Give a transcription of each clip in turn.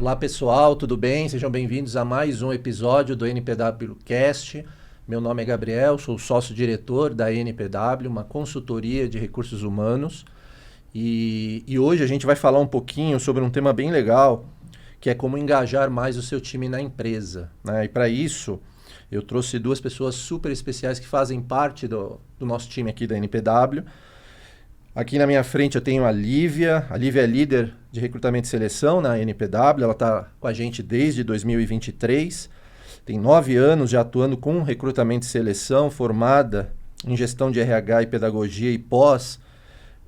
Olá pessoal, tudo bem? Sejam bem-vindos a mais um episódio do NPWcast. Meu nome é Gabriel, sou sócio-diretor da NPW, uma consultoria de recursos humanos. E hoje a gente vai falar um pouquinho sobre um tema bem legal, que é como engajar mais o seu time na empresa, né? E para isso, eu trouxe duas pessoas super especiais que fazem parte do nosso time aqui da NPW. Aqui na minha frente eu tenho a Lívia. A Lívia é líder de recrutamento e seleção na NPW. Ela está com a gente desde 2023. Tem 9 anos já atuando com recrutamento e seleção, formada em gestão de RH e pedagogia e pós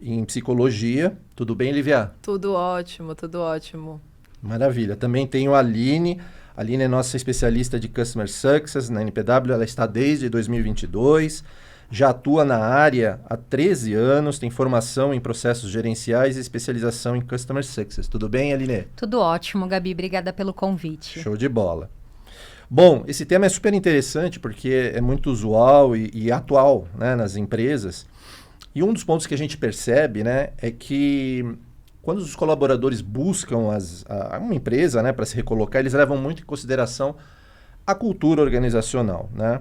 em psicologia. Tudo bem, Lívia? Tudo ótimo, tudo ótimo. Maravilha. Também tenho a Aline. A Aline é nossa especialista de Customer Success na NPW. Ela está desde 2022. Já atua na área há 13 anos, tem formação em processos gerenciais e especialização em Customer Success. Tudo bem, Aline? Tudo ótimo, Gabi. Obrigada pelo convite. Show de bola. Bom, esse tema é super interessante porque é muito usual e atual, né, nas empresas. E um dos pontos que a gente percebe, né, é que quando os colaboradores buscam uma empresa, né, para se recolocar, eles levam muito em consideração a cultura organizacional, né?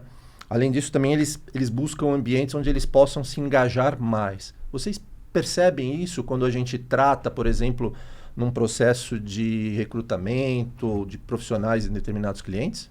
Além disso, também eles buscam ambientes onde eles possam se engajar mais. Vocês percebem isso quando a gente trata, por exemplo, num processo de recrutamento de profissionais em determinados clientes?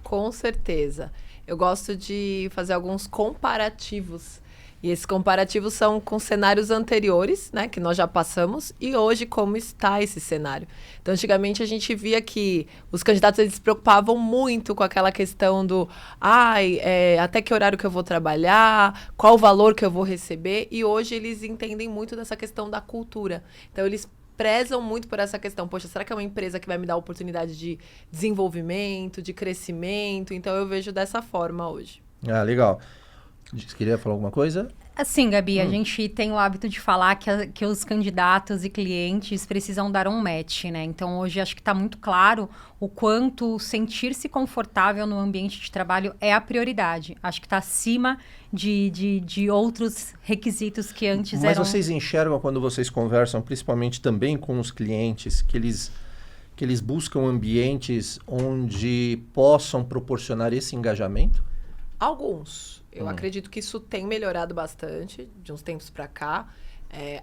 Com certeza. Eu gosto de fazer alguns comparativos. E esses comparativos são com cenários anteriores, né, que nós já passamos, e hoje como está esse cenário. Então, antigamente a gente via que os candidatos eles se preocupavam muito com aquela questão do até que horário que eu vou trabalhar, qual o valor que eu vou receber, e hoje eles entendem muito dessa questão da cultura. Então, eles prezam muito por essa questão. Poxa, será que é uma empresa que vai me dar oportunidade de desenvolvimento, de crescimento? Então, eu vejo dessa forma hoje. Ah, legal. Você queria falar alguma coisa? Assim, Gabi, a gente tem o hábito de falar que os candidatos e clientes precisam dar um match, né? Então, hoje acho que está muito claro o quanto sentir-se confortável no ambiente de trabalho é a prioridade. Acho que está acima de outros requisitos que antes eram... Mas vocês enxergam quando vocês conversam, principalmente também com os clientes, que eles buscam ambientes onde possam proporcionar esse engajamento? Alguns. Eu acredito que isso tem melhorado bastante de uns tempos para cá.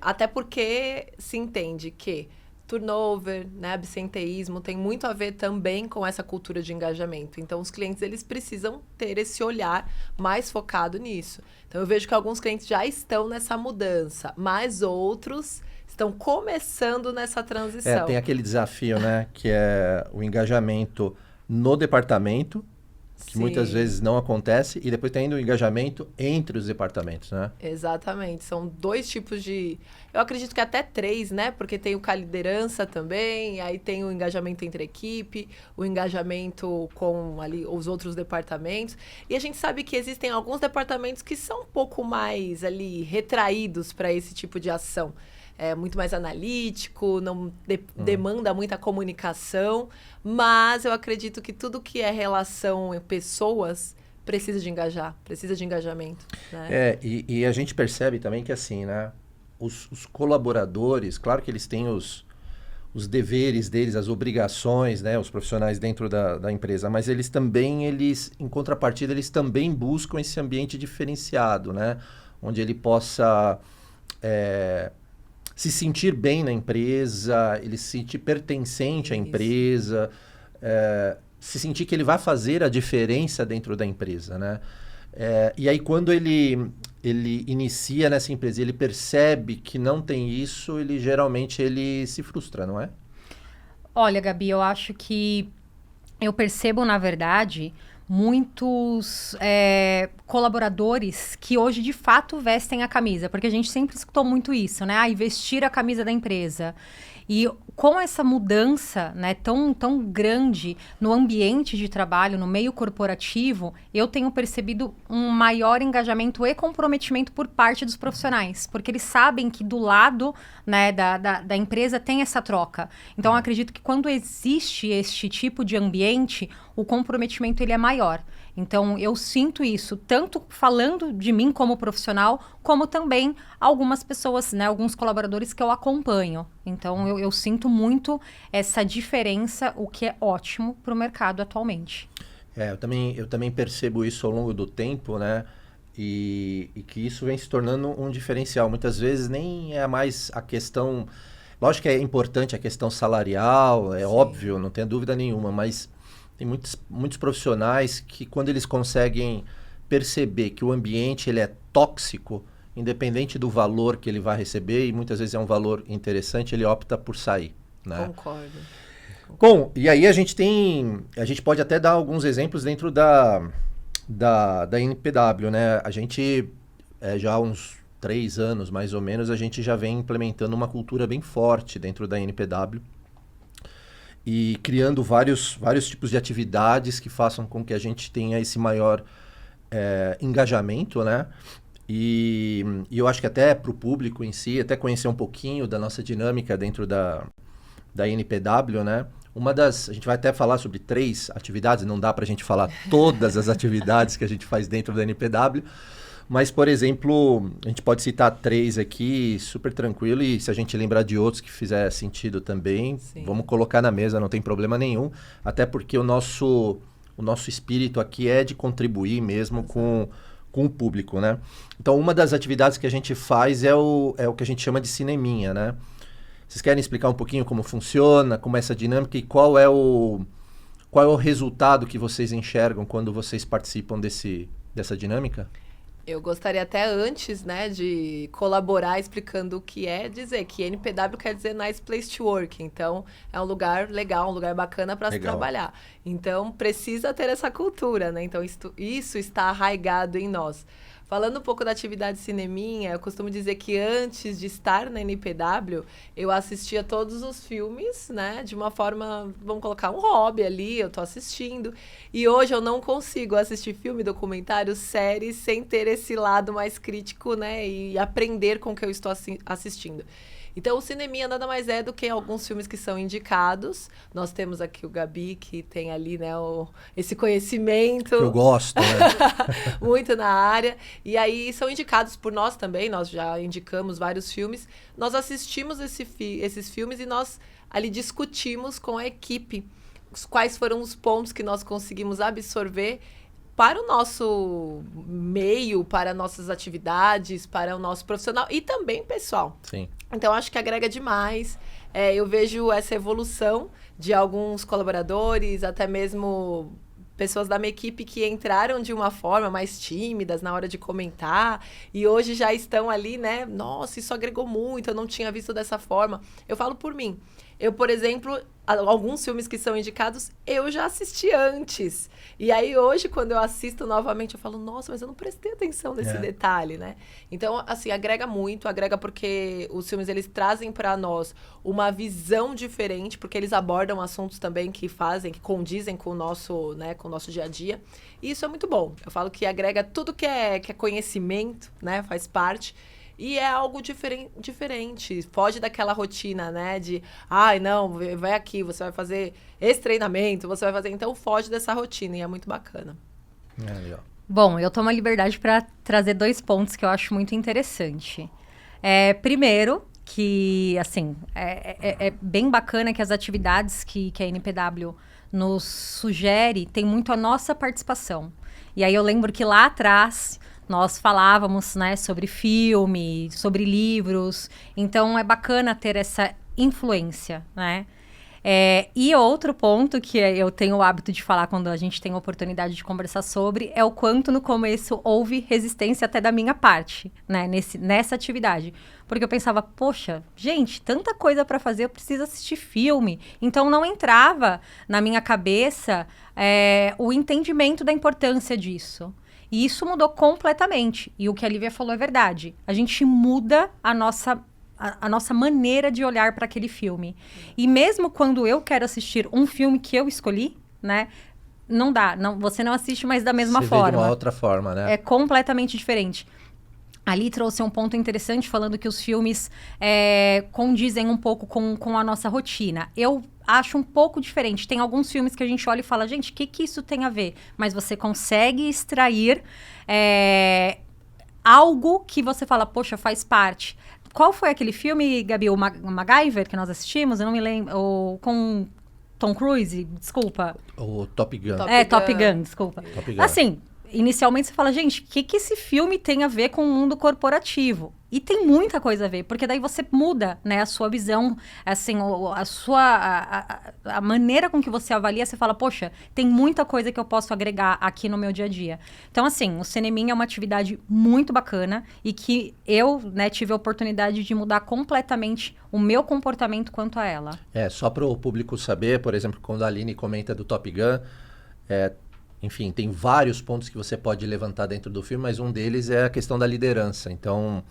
Até porque se entende que turnover, né, absenteísmo tem muito a ver também com essa cultura de engajamento. Então, os clientes eles precisam ter esse olhar mais focado nisso. Então, eu vejo que alguns clientes já estão nessa mudança, mas outros estão começando nessa transição. Tem aquele desafio, né, que é o engajamento no departamento, que Sim. muitas vezes não acontece, e depois tem ainda o engajamento entre os departamentos, né? Exatamente. São 2 tipos de... Eu acredito que até 3, né? Porque tem o com a liderança também, aí tem o engajamento entre a equipe, o engajamento com ali os outros departamentos. E a gente sabe que existem alguns departamentos que são um pouco mais ali retraídos para esse tipo de ação. É muito mais analítico, não demanda muita comunicação, mas eu acredito que tudo que é relação em pessoas precisa de engajar, precisa de engajamento. Né? E a gente percebe também que assim, né, os colaboradores, claro que eles têm os deveres deles, as obrigações, né, os profissionais dentro da empresa, mas eles também, em contrapartida, eles também buscam esse ambiente diferenciado, né, onde ele possa... se sentir bem na empresa, ele se sentir pertencente à empresa, se sentir que ele vai fazer a diferença dentro da empresa, né? E aí, quando ele inicia nessa empresa e ele percebe que não tem isso, geralmente ele se frustra, não é? Olha, Gabi, eu acho que eu percebo, na verdade, muitos colaboradores que hoje, de fato, vestem a camisa. Porque a gente sempre escutou muito isso, né? Vestir a camisa da empresa. E com essa mudança, né, tão grande no ambiente de trabalho, no meio corporativo, eu tenho percebido um maior engajamento e comprometimento por parte dos profissionais. Porque eles sabem que do lado, né, da empresa tem essa troca. Então, eu acredito que quando existe este tipo de ambiente, o comprometimento ele é maior. Então, eu sinto isso, tanto falando de mim como profissional, como também algumas pessoas, né, alguns colaboradores que eu acompanho. Então, eu sinto muito essa diferença, o que é ótimo para o mercado atualmente. Eu também percebo isso ao longo do tempo, né? E que isso vem se tornando um diferencial. Muitas vezes nem é mais a questão... Lógico que é importante a questão salarial, é óbvio, não tenho dúvida nenhuma, mas tem muitos profissionais que quando eles conseguem perceber que o ambiente ele é tóxico, independente do valor que ele vai receber, e muitas vezes é um valor interessante, ele opta por sair, né? Concordo. Bom, e aí a gente pode até dar alguns exemplos dentro da NPW, né? A gente, já há uns 3 anos, mais ou menos, a gente já vem implementando uma cultura bem forte dentro da NPW e criando vários tipos de atividades que façam com que a gente tenha esse maior engajamento, né? E eu acho que até para o público em si, até conhecer um pouquinho da nossa dinâmica dentro da NPW, né? A gente vai até falar sobre 3 atividades, não dá para a gente falar todas as atividades que a gente faz dentro da NPW, mas, por exemplo, a gente pode citar 3 aqui, super tranquilo, e se a gente lembrar de outros que fizer sentido também, Sim. Vamos colocar na mesa, não tem problema nenhum, até porque o nosso espírito aqui é de contribuir mesmo com o público, né? Então, uma das atividades que a gente faz é o que a gente chama de cineminha, né? Vocês querem explicar um pouquinho como funciona, como é essa dinâmica e qual é o resultado que vocês enxergam quando vocês participam dessa dinâmica? Eu gostaria até antes, né, de colaborar explicando o que é dizer que NPW quer dizer Nice Place to Work. Então, é um lugar legal, um lugar bacana para se trabalhar. Então, precisa ter essa cultura, né? Então, isso está arraigado em nós. Falando um pouco da atividade cineminha, eu costumo dizer que antes de estar na NPW, eu assistia todos os filmes, né? De uma forma, vamos colocar um hobby ali, eu tô assistindo. E hoje eu não consigo assistir filme, documentário, séries, sem ter esse lado mais crítico, né? E aprender com o que eu estou assistindo. Então, o cineminha nada mais é do que alguns filmes que são indicados. Nós temos aqui o Gabi, que tem ali, né, esse conhecimento. Que eu gosto, né? Muito na área. E aí, são indicados por nós também. Nós já indicamos vários filmes. Nós assistimos esses filmes e nós ali discutimos com a equipe quais foram os pontos que nós conseguimos absorver para o nosso meio, para nossas atividades, para o nosso profissional e também pessoal. Sim. Então, acho que agrega demais. Eu vejo essa evolução de alguns colaboradores, até mesmo pessoas da minha equipe que entraram de uma forma mais tímidas na hora de comentar e hoje já estão ali, né? Nossa, isso agregou muito, eu não tinha visto dessa forma. Eu falo por mim. Eu, por exemplo, alguns filmes que são indicados, eu já assisti antes. E aí, hoje, quando eu assisto novamente, eu falo, nossa, mas eu não prestei atenção nesse detalhe, né? Então, assim, agrega muito, agrega porque os filmes, eles trazem para nós uma visão diferente, porque eles abordam assuntos também que condizem com o nosso, né, com o nosso dia a dia. E isso é muito bom. Eu falo que agrega tudo que é conhecimento, né, faz parte. E é algo diferente, foge daquela rotina, né, de, não, vai aqui, você vai fazer esse treinamento, você vai fazer... Então, foge dessa rotina e é muito bacana. Legal. Bom, eu tomo a liberdade para trazer 2 pontos que eu acho muito interessante. Primeiro, que, assim, é bem bacana que as atividades que a NPW nos sugere tem muito a nossa participação. E aí eu lembro que lá atrás... Nós falávamos, né, sobre filme, sobre livros. Então, é bacana ter essa influência, né? E outro ponto que eu tenho o hábito de falar quando a gente tem a oportunidade de conversar sobre é o quanto no começo houve resistência até da minha parte, né, nessa atividade. Porque eu pensava, poxa, gente, tanta coisa para fazer, eu preciso assistir filme. Então, não entrava na minha cabeça o entendimento da importância disso. E isso mudou completamente. E o que a Lívia falou é verdade. A gente muda a nossa maneira de olhar para aquele filme. E mesmo quando eu quero assistir um filme que eu escolhi, né? Não dá. Você não assiste mais da mesma forma. Vê de uma outra forma, né? É completamente diferente. Ali trouxe um ponto interessante, falando que os filmes condizem um pouco com a nossa rotina. Eu acho um pouco diferente. Tem alguns filmes que a gente olha e fala, gente, o que isso tem a ver? Mas você consegue extrair algo que você fala, poxa, faz parte. Qual foi aquele filme, Gabi, o MacGyver, que nós assistimos? Eu não me lembro. Com Tom Cruise, desculpa. O Top Gun. Top Gun, desculpa. Top Gun. Assim, inicialmente você fala, gente, o que esse filme tem a ver com o mundo corporativo? E tem muita coisa a ver, porque daí você muda, né, a sua visão, assim, a maneira com que você avalia, você fala, poxa, tem muita coisa que eu posso agregar aqui no meu dia a dia. Então, assim, o Cineminha é uma atividade muito bacana e que eu, né, tive a oportunidade de mudar completamente o meu comportamento quanto a ela. Só para o público saber, por exemplo, quando a Aline comenta do Top Gun, enfim, tem vários pontos que você pode levantar dentro do filme, mas um deles é a questão da liderança. Então,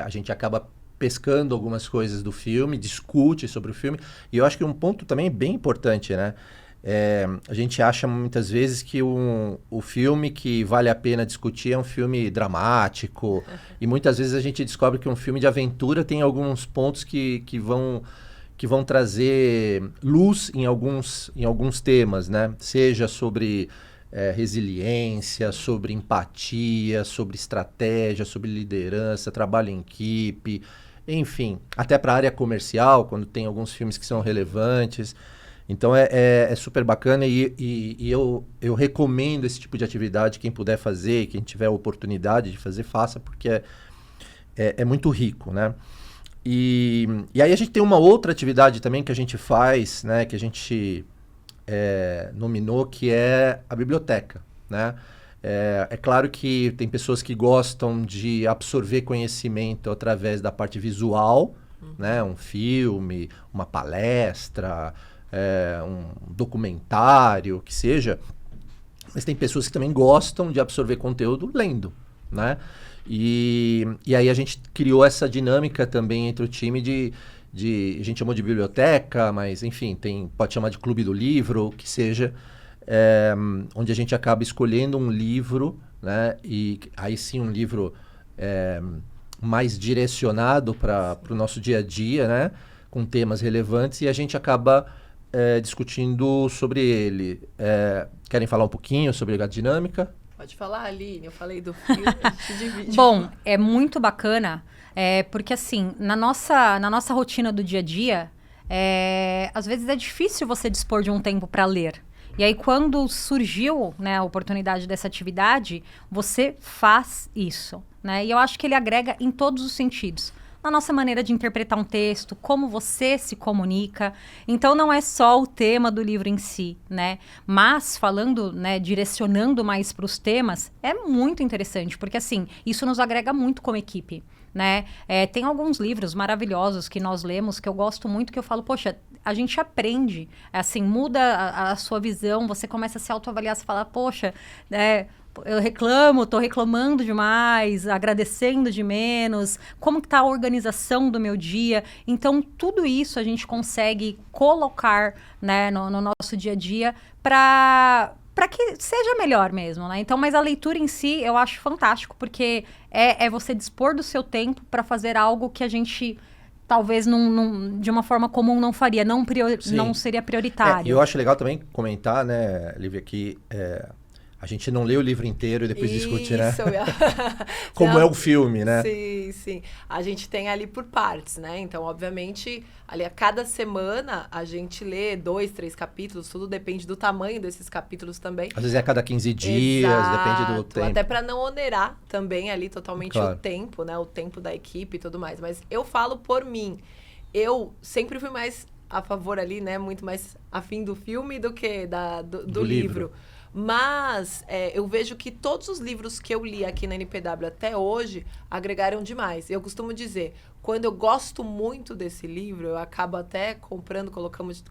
a gente acaba pescando algumas coisas do filme, discute sobre o filme. E eu acho que um ponto também bem importante, né? A gente acha muitas vezes que o filme que vale a pena discutir é um filme dramático. E muitas vezes a gente descobre que um filme de aventura tem alguns pontos que vão trazer luz em alguns temas, né? Seja sobre resiliência, sobre empatia, sobre estratégia, sobre liderança, trabalho em equipe, enfim, até para a área comercial, quando tem alguns filmes que são relevantes. Então é super bacana e eu recomendo esse tipo de atividade, quem puder fazer, quem tiver a oportunidade de fazer, faça, porque é muito rico, né? E aí a gente tem uma outra atividade também que a gente faz, né, que a gente nominou, que é a biblioteca, né? É claro que tem pessoas que gostam de absorver conhecimento através da parte visual, né? Um filme, uma palestra, um documentário, que seja. Mas tem pessoas que também gostam de absorver conteúdo lendo, né? E aí a gente criou essa dinâmica também entre o time a gente chamou de biblioteca, mas enfim, pode chamar de clube do livro, que seja, onde a gente acaba escolhendo um livro, né? E aí sim um livro mais direcionado para o nosso dia a dia, né? Com temas relevantes, e a gente acaba discutindo sobre ele. Querem falar um pouquinho sobre a dinâmica? Pode falar, Aline, eu falei do filme, a gente divide. Bom, é muito bacana, porque assim, na nossa rotina do dia a dia, às vezes é difícil você dispor de um tempo para ler. E aí, quando surgiu, né, a oportunidade dessa atividade, você faz isso, né? E eu acho que ele agrega em todos os sentidos. Na nossa maneira de interpretar um texto, como você se comunica. Então, não é só o tema do livro em si, né? Mas, falando, né, direcionando mais para os temas, é muito interessante, porque, assim, isso nos agrega muito como equipe, né? Tem alguns livros maravilhosos que nós lemos, que eu gosto muito, que eu falo, poxa, a gente aprende, assim, muda a sua visão, você começa a se autoavaliar, você fala, poxa, tô reclamando demais, agradecendo de menos, como que tá a organização do meu dia. Então, tudo isso a gente consegue colocar, né, no nosso dia a dia para que seja melhor mesmo, né? Então, mas a leitura em si eu acho fantástico, porque é você dispor do seu tempo para fazer algo que a gente talvez de uma forma comum não faria, não seria prioritário. E eu acho legal também comentar, né, Lívia, que a gente não lê o livro inteiro e depois discute, né? Como é o filme, né? Sim, sim. A gente tem ali por partes, né? Então, obviamente, ali a cada semana a gente lê 2, 3 capítulos, tudo depende do tamanho desses capítulos também. Às vezes é a cada 15 dias, depende do tempo. Até para não onerar também ali totalmente Claro. o tempo, né? O tempo da equipe e tudo mais. Mas eu falo por mim. Eu sempre fui mais a favor ali, né? Muito mais afim do filme do que do livro. Mas eu vejo que todos os livros que eu li aqui na NPW até hoje agregaram demais. Eu costumo dizer, quando eu gosto muito desse livro, eu acabo até comprando,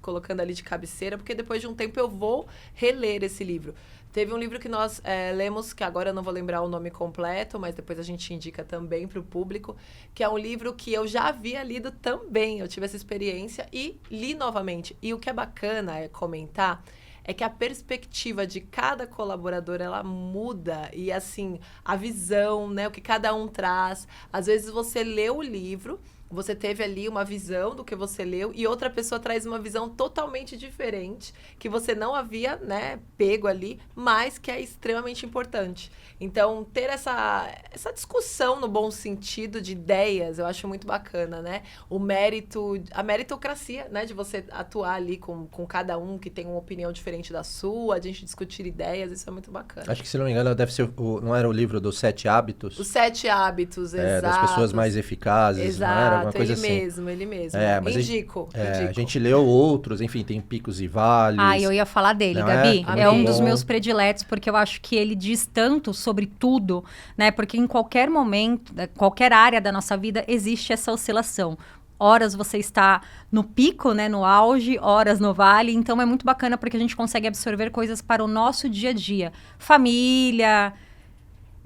colocando ali de cabeceira, porque depois de um tempo eu vou reler esse livro. Teve um livro que nós lemos, que agora eu não vou lembrar o nome completo, mas depois a gente indica também para o público, que é um livro que eu já havia lido também. Eu tive essa experiência e li novamente. E o que é bacana comentar é que a perspectiva de cada colaborador, ela muda. E, assim, a visão, né? O que cada um traz. Às vezes, você lê o livro, você teve ali uma visão do que você leu e outra pessoa traz uma visão totalmente diferente, que você não havia, né, pego ali, mas que é extremamente importante. Então, ter essa discussão no bom sentido de ideias, eu acho muito bacana, né? O mérito, a meritocracia, né, de você atuar ali com cada um que tem uma opinião diferente da sua, a gente discutir ideias, isso é muito bacana. Acho que, se não me engano, deve ser não era o livro dos 7 hábitos? Os 7 hábitos, exato. Das pessoas mais eficazes, exato, não era? Alguma coisa ele assim. mesmo, ele mesmo. Mas indico. A gente leu outros, enfim, tem picos e vales. Eu ia falar dele, não Gabi. É, é um bom. dos meus prediletos, porque eu acho que ele diz tanto sobre tudo, né? Porque em qualquer momento, qualquer área da nossa vida, existe essa oscilação. Horas você está no pico, né, no auge, horas no vale. Então, é muito bacana porque a gente consegue absorver coisas para o nosso dia a dia. Família,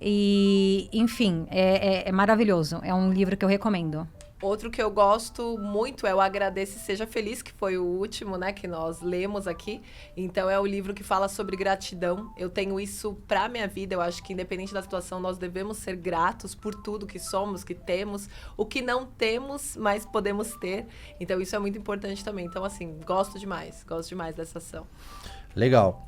e, enfim, é maravilhoso. É um livro que eu recomendo. Outro que eu gosto muito é o Agradeça e Seja Feliz, que foi o último, né, que nós lemos aqui. Então, é o livro que fala sobre gratidão. Eu tenho isso pra minha vida. Eu acho que, independente da situação, nós devemos ser gratos por tudo que somos, que temos. O que não temos, mas podemos ter. Então, isso é muito importante também. Então, assim, gosto demais dessa ação. Legal.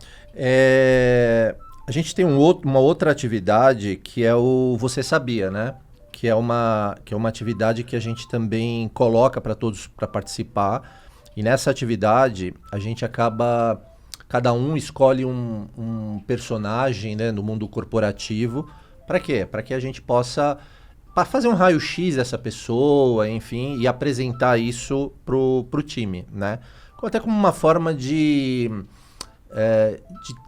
A gente tem uma outra atividade que é o Você Sabia, né? Que é uma atividade que a gente também coloca para todos para participar. E nessa atividade, a gente acaba... Cada um escolhe um personagem, né, no mundo corporativo. Para quê? Para que a gente possa fazer um raio-x dessa pessoa, enfim, e apresentar isso pro time, né? Até como uma forma de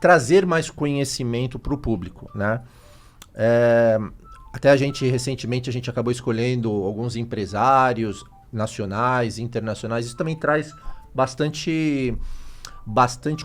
trazer mais conhecimento para o público, né? Até recentemente, a gente acabou escolhendo alguns empresários nacionais, internacionais. Isso também traz bastante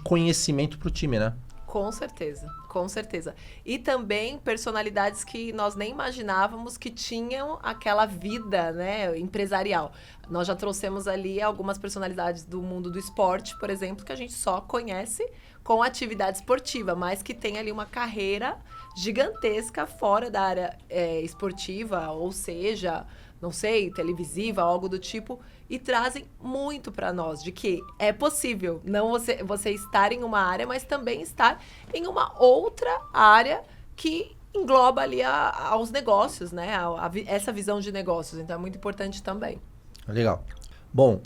conhecimento para o time, né? Com certeza, com certeza. E também personalidades que nós nem imaginávamos que tinham aquela vida, né, empresarial. Nós já trouxemos ali algumas personalidades do mundo do esporte, por exemplo, que a gente só conhece com atividade esportiva, mas que tem ali uma carreira gigantesca fora da área esportiva, ou seja, não sei, televisiva, algo do tipo, e trazem muito para nós de que é possível não você estar em uma área, mas também estar em uma outra área que engloba ali aos negócios, né? Essa visão de negócios. Então, é muito importante também. Legal. Bom,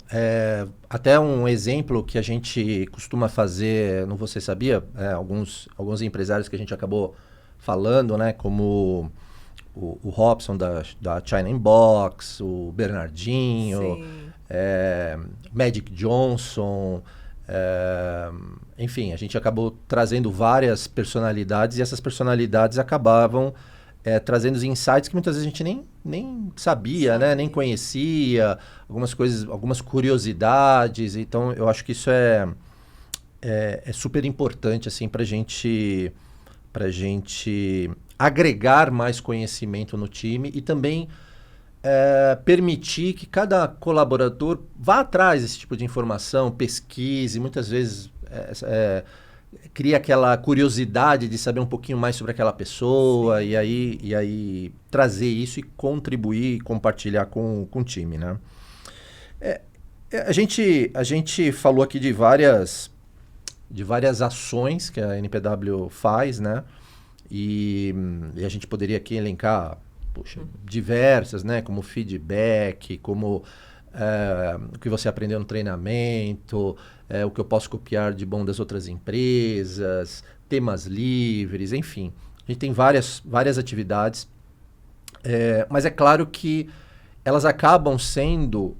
até um exemplo que a gente costuma fazer no Você Sabia, alguns empresários que a gente acabou falando, né? Como o Robson da China Inbox, o Bernardinho, Magic Johnson, enfim, a gente acabou trazendo várias personalidades e essas personalidades acabavam trazendo os insights que muitas vezes a gente nem sabia, né? Nem conhecia, algumas coisas, algumas curiosidades. Então, eu acho que isso é super importante assim, para gente agregar mais conhecimento no time e também permitir que cada colaborador vá atrás desse tipo de informação, pesquise, muitas vezes cria aquela curiosidade de saber um pouquinho mais sobre aquela pessoa e aí trazer isso e contribuir e compartilhar com o time, né? A gente falou aqui de várias ações que a NPW faz, né? E a gente poderia aqui elencar, diversas, né? Como feedback, como o que você aprendeu no treinamento, o que eu posso copiar de bom das outras empresas, temas livres, enfim. A gente tem várias atividades, mas é claro que elas acabam sendo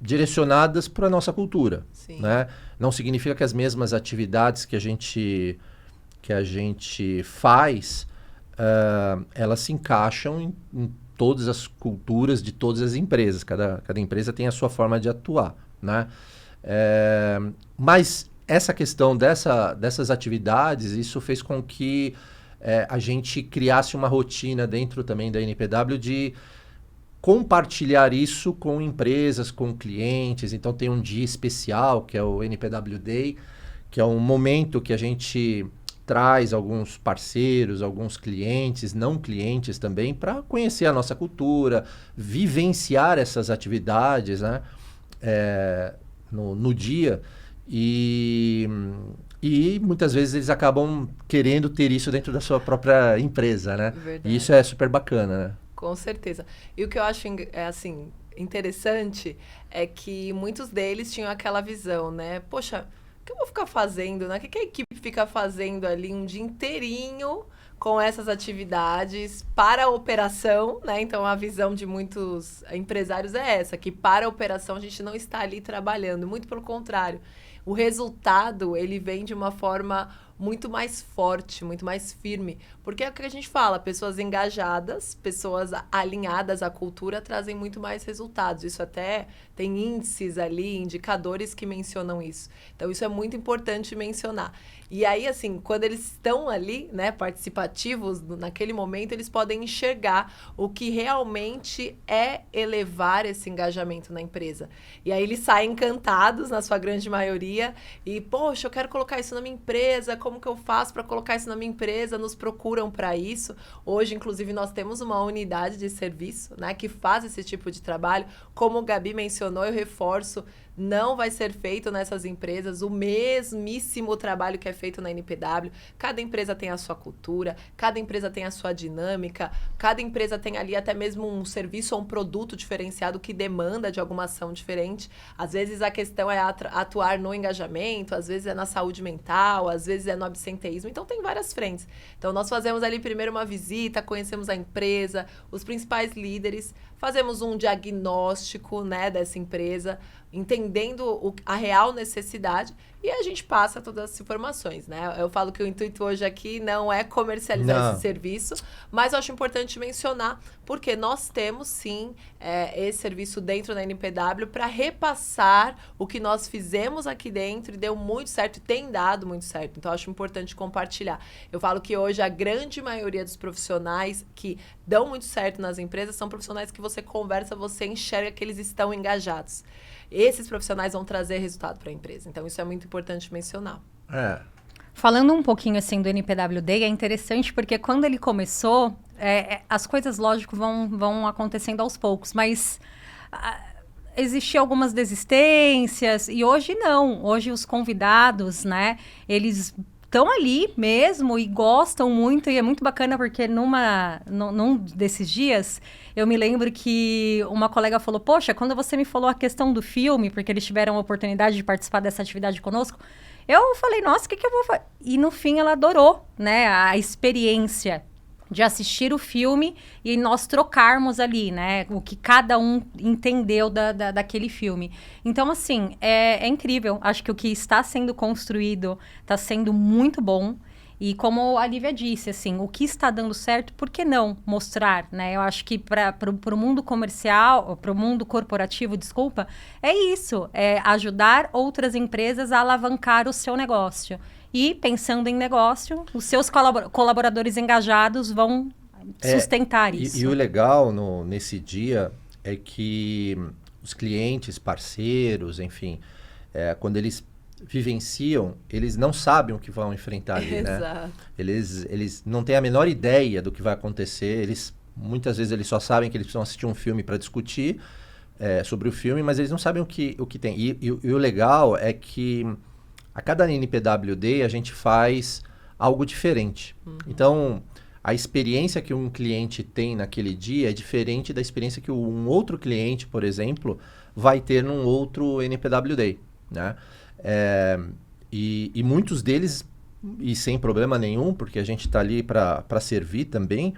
direcionadas para a nossa cultura, né? Não significa que as mesmas atividades que a gente faz, elas se encaixam em todas as culturas de todas as empresas. Cada empresa tem a sua forma de atuar, né? Mas essa questão dessas atividades, isso fez com que a gente criasse uma rotina dentro também da NPW de compartilhar isso com empresas, com clientes. Então tem um dia especial, que é o NPW Day, que é um momento que a gente traz alguns parceiros, alguns clientes, não clientes também, para conhecer a nossa cultura, vivenciar essas atividades, né? No dia. E muitas vezes eles acabam querendo ter isso dentro da sua própria empresa, né? Verdade. E isso é super bacana, né? Com certeza. E o que eu acho assim, interessante é que muitos deles tinham aquela visão, né? Poxa, o que eu vou ficar fazendo, né? O que a equipe fica fazendo ali um dia inteirinho com essas atividades para a operação, né? Então, a visão de muitos empresários é essa, que para a operação a gente não está ali trabalhando, muito pelo contrário. O resultado, ele vem de uma forma muito mais forte, muito mais firme. Porque é o que a gente fala, pessoas engajadas, pessoas alinhadas à cultura trazem muito mais resultados. Isso até tem índices ali, indicadores que mencionam isso. Então, isso é muito importante mencionar. E aí, assim, quando eles estão ali, né, participativos, naquele momento, eles podem enxergar o que realmente é elevar esse engajamento na empresa. E aí eles saem encantados, na sua grande maioria, e, poxa, eu quero colocar isso na minha empresa, como que eu faço para colocar isso na minha empresa? Nos procuram para isso. Hoje, inclusive, nós temos uma unidade de serviço, né, que faz esse tipo de trabalho. Como o Gabi mencionou, eu reforço, não vai ser feito nessas empresas o mesmíssimo trabalho que é feito na NPW. Cada empresa tem a sua cultura, cada empresa tem a sua dinâmica, cada empresa tem ali até mesmo um serviço ou um produto diferenciado que demanda de alguma ação diferente. Às vezes a questão é atuar no engajamento, às vezes é na saúde mental, às vezes é no absenteísmo. Então tem várias frentes. Então nós fazemos ali primeiro uma visita, conhecemos a empresa, os principais líderes, fazemos um diagnóstico, né, dessa empresa, entendendo a real necessidade e a gente passa todas as informações, né? Eu falo que o intuito hoje aqui não é comercializar esse serviço, mas eu acho importante mencionar, porque nós temos sim esse serviço dentro da NPW para repassar o que nós fizemos aqui dentro e deu muito certo e tem dado muito certo. Então, eu acho importante compartilhar. Eu falo que hoje a grande maioria dos profissionais que dão muito certo nas empresas são profissionais que você conversa, você enxerga que eles estão engajados. Esses profissionais vão trazer resultado para a empresa. Então, isso é muito importante mencionar. Falando um pouquinho assim do NPW Day, é interessante porque quando ele começou, as coisas, lógico, vão acontecendo aos poucos, mas existiam algumas desistências e hoje não. Hoje os convidados, né, eles estão ali mesmo e gostam muito, e é muito bacana porque num desses dias eu me lembro que uma colega falou, poxa, quando você me falou a questão do filme, porque eles tiveram a oportunidade de participar dessa atividade conosco, eu falei, nossa, o que eu vou fazer? E no fim ela adorou, né, a experiência de assistir o filme e nós trocarmos ali, né, o que cada um entendeu daquele filme. Então, assim, é incrível. Acho que o que está sendo construído está sendo muito bom. E como a Lívia disse, assim, o que está dando certo, por que não mostrar, né? Eu acho que para o mundo comercial, para o mundo corporativo, desculpa, é isso, é ajudar outras empresas a alavancar o seu negócio. E, pensando em negócio, os seus colaboradores engajados vão sustentar isso. E o legal nesse dia é que os clientes, parceiros, enfim, quando eles vivenciam, eles não sabem o que vão enfrentar ali, né? Exato. Eles não têm a menor ideia do que vai acontecer. Muitas vezes eles só sabem que eles precisam assistir um filme para discutir sobre o filme, mas eles não sabem o que tem. E o legal é que a cada NPW Day a gente faz algo diferente. Então, a experiência que um cliente tem naquele dia é diferente da experiência que um outro cliente, por exemplo, vai ter num outro NPW Day, né? E muitos deles, e sem problema nenhum, porque a gente está ali para servir também,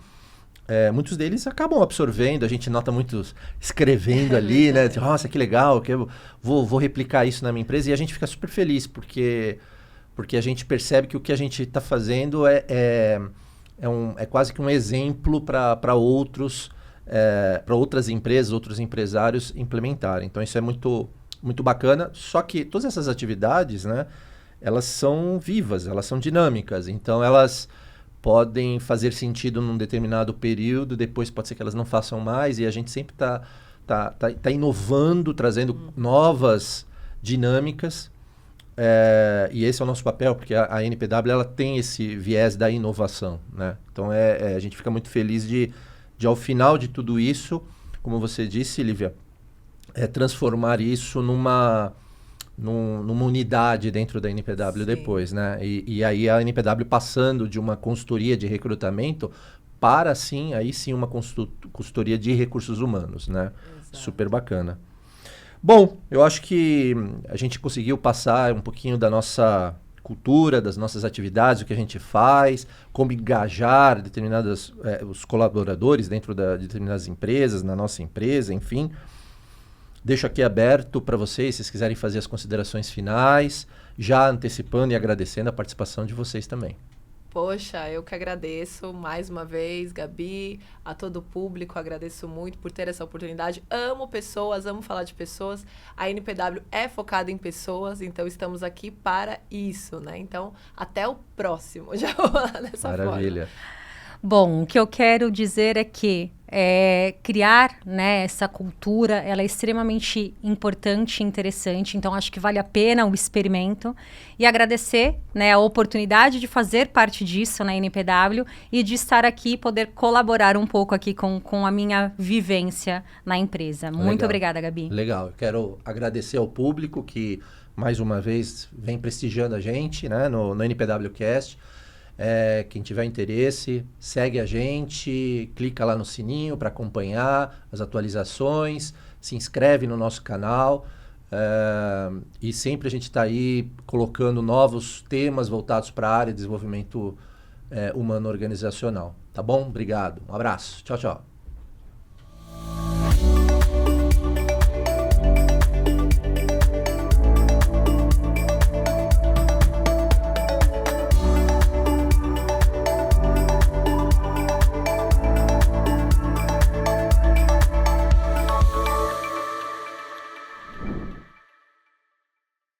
muitos deles acabam absorvendo, a gente nota muitos escrevendo ali, né? Nossa, que legal, que eu vou replicar isso na minha empresa, e a gente fica super feliz, porque a gente percebe que o que a gente está fazendo é quase que um exemplo para outros, para outras empresas, outros empresários implementarem. Então, isso é muito, muito bacana, só que todas essas atividades, né, elas são vivas, elas são dinâmicas, então elas podem fazer sentido num determinado período, depois pode ser que elas não façam mais, e a gente sempre tá inovando, trazendo novas dinâmicas e esse é o nosso papel, porque a NPW ela tem esse viés da inovação, né? Então a gente fica muito feliz de ao final de tudo isso, como você disse, Lívia, transformar isso numa unidade dentro da NPW Sim. depois, né? E aí a NPW passando de uma consultoria de recrutamento para, aí sim, uma consultoria de recursos humanos, né? Exato. Super bacana. Bom, eu acho que a gente conseguiu passar um pouquinho da nossa cultura, das nossas atividades, o que a gente faz, como engajar os colaboradores dentro de determinadas empresas, na nossa empresa, enfim. Deixo aqui aberto para vocês, se vocês quiserem fazer as considerações finais, já antecipando e agradecendo a participação de vocês também. Poxa, eu que agradeço mais uma vez, Gabi, a todo o público, agradeço muito por ter essa oportunidade. Amo pessoas, amo falar de pessoas. A NPW é focada em pessoas, então estamos aqui para isso, né? Então, até o próximo. Já vou lá dessa Maravilha. forma. Bom, o que eu quero dizer é que criar, né, essa cultura, ela é extremamente importante e interessante, então acho que vale a pena o experimento e agradecer, né, a oportunidade de fazer parte disso na NPW e de estar aqui e poder colaborar um pouco aqui com a minha vivência na empresa. Muito obrigada, Gabi. Legal, eu quero agradecer ao público que mais uma vez vem prestigiando a gente, né, no NPWcast. Quem tiver interesse, segue a gente, clica lá no sininho para acompanhar as atualizações, se inscreve no nosso canal e sempre a gente está aí colocando novos temas voltados para a área de desenvolvimento humano organizacional. Tá bom? Obrigado. Um abraço. Tchau, tchau.